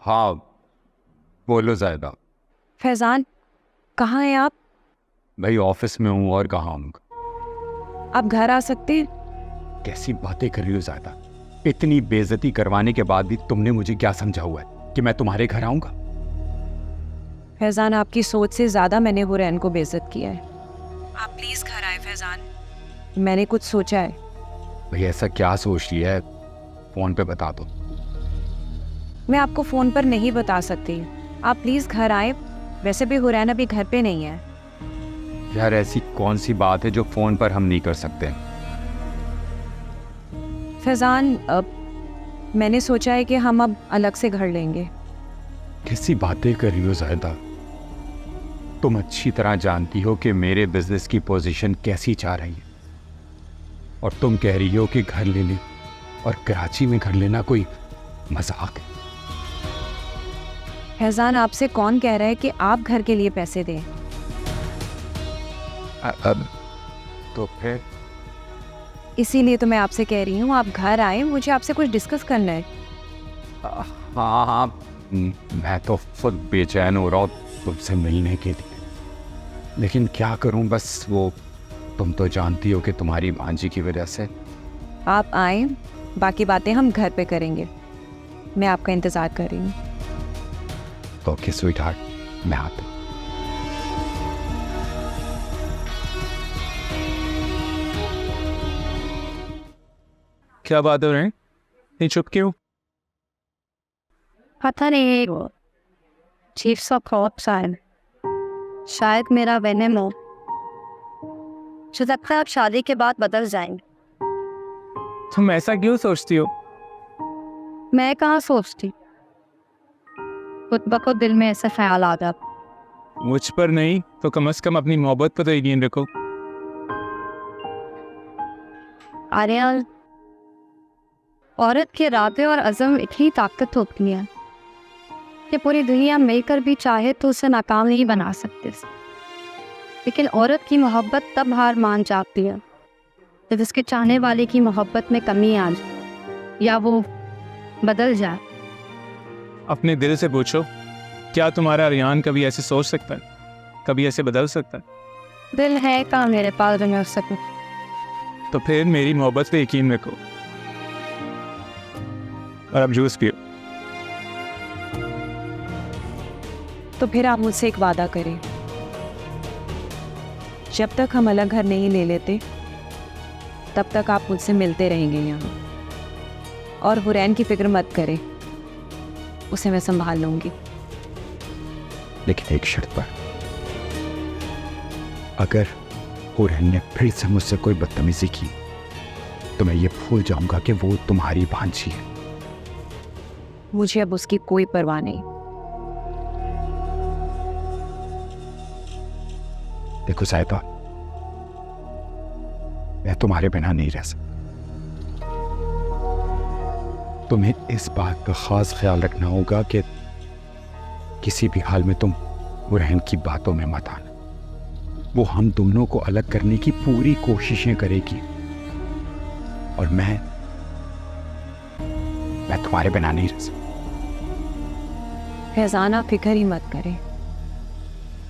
हाँ, बोलो ज़ायदा। फैज़ान, कहाँ हैं आप? भाई ऑफिस में हूँ और कहाँ हूँ। आप घर आ सकते हैं? कैसी बातें कर रही हो ज़ायदा? इतनी बेइज्जती करवाने के बाद भी तुमने मुझे क्या समझा हुआ है कि मैं तुम्हारे घर आऊँगा? फैज़ान, आपकी सोच से ज़्यादा मैंने हुरैन को बेइज्जत किया है। आप प्लीज़ घर आए फैज़ान, मैंने कुछ सोचा है। भाई ऐसा क्या सोच रही है? फ़ोन पे बता दो। मैं आपको फ़ोन पर नहीं बता सकती। आप प्लीज़ घर आए। वैसे भी हुरैन अभी घर पे नहीं है। यार ऐसी कौन सी बात है जो फ़ोन पर हम नहीं कर सकते? फैज़ान, मैंने सोचा है कि हम अब अलग से घर लेंगे। कैसी बातें कर रही हो ज़ायदा? तुम अच्छी तरह जानती हो कि मेरे बिजनेस की पोजीशन कैसी जा रही है, और तुम कह रही हो कि घर ले ले, और कराची में घर लेना कोई मजाक है? फैज़ान, आपसे कौन कह रहा है कि आप घर के लिए पैसे दें? अब तो फिर इसीलिए तो मैं आपसे कह रही हूँ आप घर आए, मुझे आपसे कुछ डिस्कस करना है। हाँ हाँ, मैं तो खुद बेचैन हो रहा हूँ तुमसे मिलने के लिए, लेकिन क्या करूँ, बस वो तुम तो जानती हो कि तुम्हारी भांजी की वजह से। आप आए, बाकी बातें हम घर पे करेंगे। मैं आपका इंतज़ार कर रही हूँ। ओके स्वीट हार्ट, मैं आता हूँ। क्या बात हो रही है? नहीं, चुप क्यों? पता नहीं, चीफ ऑफ कॉप्स आए, शायद मेरा वेनम हो। मुझे लगता है आप शादी के बाद बदल जाएंगे। तुम ऐसा क्यों सोचती हो? मैं कहाँ सोचती, खुद ब खुद दिल में ऐसा ख्याल आ गया। मुझ पर नहीं तो कम से कम अपनी मोहब्बत पर तो यकीन रखो। आर्यन, औरत के इरादे और अज़म इतनी ताकत होती है कि पूरी दुनिया मिलकर भी चाहे तो उसे नाकाम नहीं बना सकते। लेकिन औरत की मोहब्बत तब हार मान जाती है जब उसके चाहने वाले की मोहब्बत में कमी आ जाए या वो बदल जाए। अपने दिल से पूछो, क्या तुम्हारा अरियान कभी ऐसे सोच सकता है, कभी ऐसे बदल सकता है? दिल है कहाँ मेरे पास जो मैं उससे पूछ। तो फिर मेरी मोहब्बत पे यकीन रखो और अब जूस पियो। तो फिर आप मुझसे एक वादा करें, जब तक हम अलग घर नहीं ले लेते तब तक आप मुझसे मिलते रहेंगे यहाँ। और हुरैन की फिक्र मत करें, उसे मैं संभाल लूँगी। लेकिन एक शर्त पर, अगर हुरैन ने फिर से मुझसे कोई बदतमीजी की तो मैं ये भूल जाऊंगा कि वो तुम्हारी भांजी है। मुझे अब उसकी कोई परवाह नहीं। देखो ज़ायदा, मैं तुम्हारे बिना नहीं रह सकता। तुम्हें इस बात का खास ख्याल रखना होगा कि किसी भी हाल में तुम हुरैन की बातों में मत आना। वो हम दोनों को अलग करने की पूरी कोशिशें करेगी, और मैं तुम्हारे बिना नहीं रह सकता। फैज़ान, आप फिक्र ही मत करें,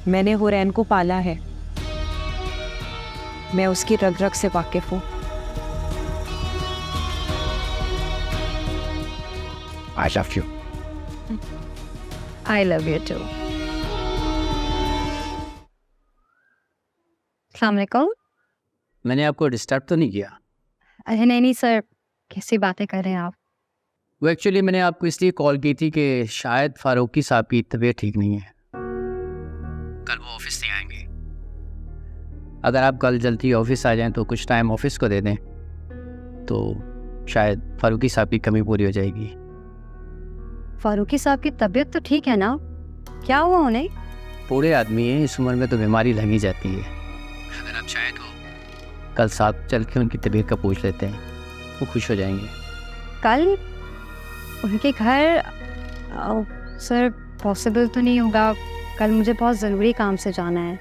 मैंने हुरैन को पाला है, मैं उसकी रग रग से वाकिफ हूँ। I love you. I love you too. अस्सलाम वालेकुम। मैंने आपको डिस्टर्ब तो नहीं किया? अरे नहीं नहीं सर, कैसी बातें कर रहे हैं आप? वो एक्चुअली मैंने आपको इसलिए कॉल की थी कि शायद फारूकी साहब की तबीयत ठीक नहीं है, कल वो ऑफिस नहीं आएंगे। अगर आप कल जल्दी ऑफिस आ जाएं तो कुछ टाइम ऑफिस को दे दें तो शायद फारूकी साहब की कमी पूरी हो जाएगी। फारूकी साहब की तबीयत तो ठीक है ना? क्या हुआ उन्हें? बूढ़े आदमी हैं, इस उम्र में तो बीमारी लग ही जाती है। अगर आप चाहें तो कल साथ चल के उनकी तबीयत का पूछ लेते हैं, वो खुश हो जाएंगे। कल उनके घर? सर पॉसिबल तो नहीं होगा, कल मुझे बहुत ज़रूरी काम से जाना है।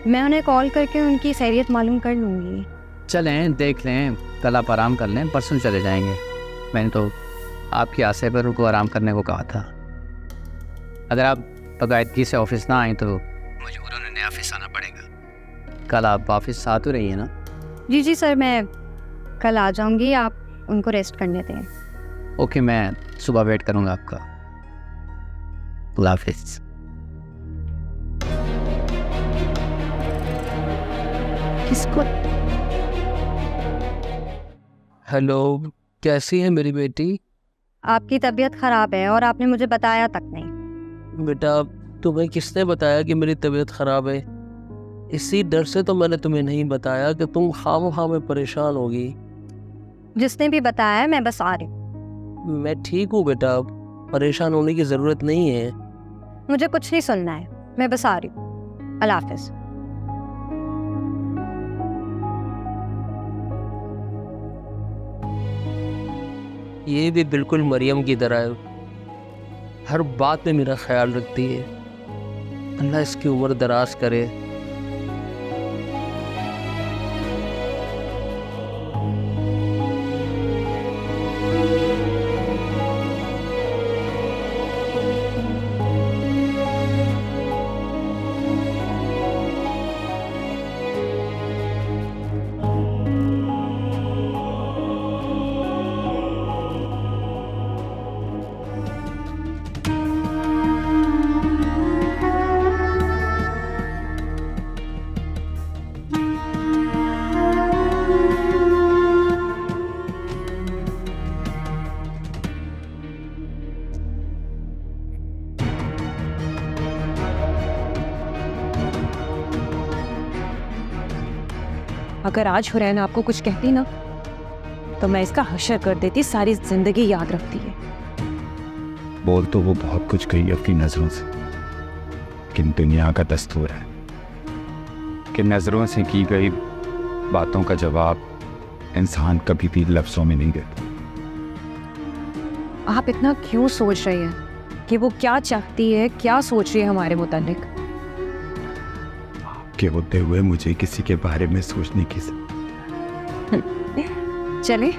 मैं उन्हें कॉल करके उनकी खैरियत मालूम कर लूँगी। चलें देख लें, कल आप आराम कर लें, परसों चले जाएंगे। मैंने तो आपकी आशा पर उनको आराम करने को कहा था। अगर आप बाकायदगी से ऑफिस ना आए तो मजबूरन उन्हें ऑफिस आना पड़ेगा। कल आप ऑफिस साथ हो रही है ना? जी जी सर, मैं कल आ जाऊंगी, आप उनको रेस्ट करने दें। ओके, मैं सुबह वेट करूँगा आपका। अल्लाह हाफिज़। किसको? हेलो, कैसी है मेरी बेटी? आपकी तबीयत ख़राब है और आपने मुझे बताया तक नहीं। बेटा, तुम्हें किसने बताया कि मेरी तबीयत ख़राब है? इसी डर से तो मैंने तुम्हें नहीं बताया कि तुम खामख़ा में परेशान होगी। जिसने भी बताया है, मैं बस आ रही हूँ। मैं ठीक हूँ बेटा, परेशान होने की ज़रूरत नहीं है। मुझे कुछ नहीं सुनना है, मैं बस आ रही हूँ। अल्लाह हाफिज़। ये भी बिल्कुल मरियम की तरह है, हर बात में मेरा ख्याल रखती है। अल्लाह इसकी उम्र दराज करे। अगर आज हुरैन आपको कुछ कहती ना तो मैं इसका हशर कर देती, सारी जिंदगी याद रखती है। बोल तो वो बहुत कुछ गई अपनी नज़रों से, लेकिन दुनिया का दस्तूर है कि नज़रों से की गई बातों का जवाब इंसान कभी भी लफ्ज़ों में नहीं देता। आप इतना क्यों सोच रही हैं कि वो क्या चाहती है, क्या सोच रही है हमारे मुतालिक? के होते हुए मुझे किसी के बारे में सोचने की चले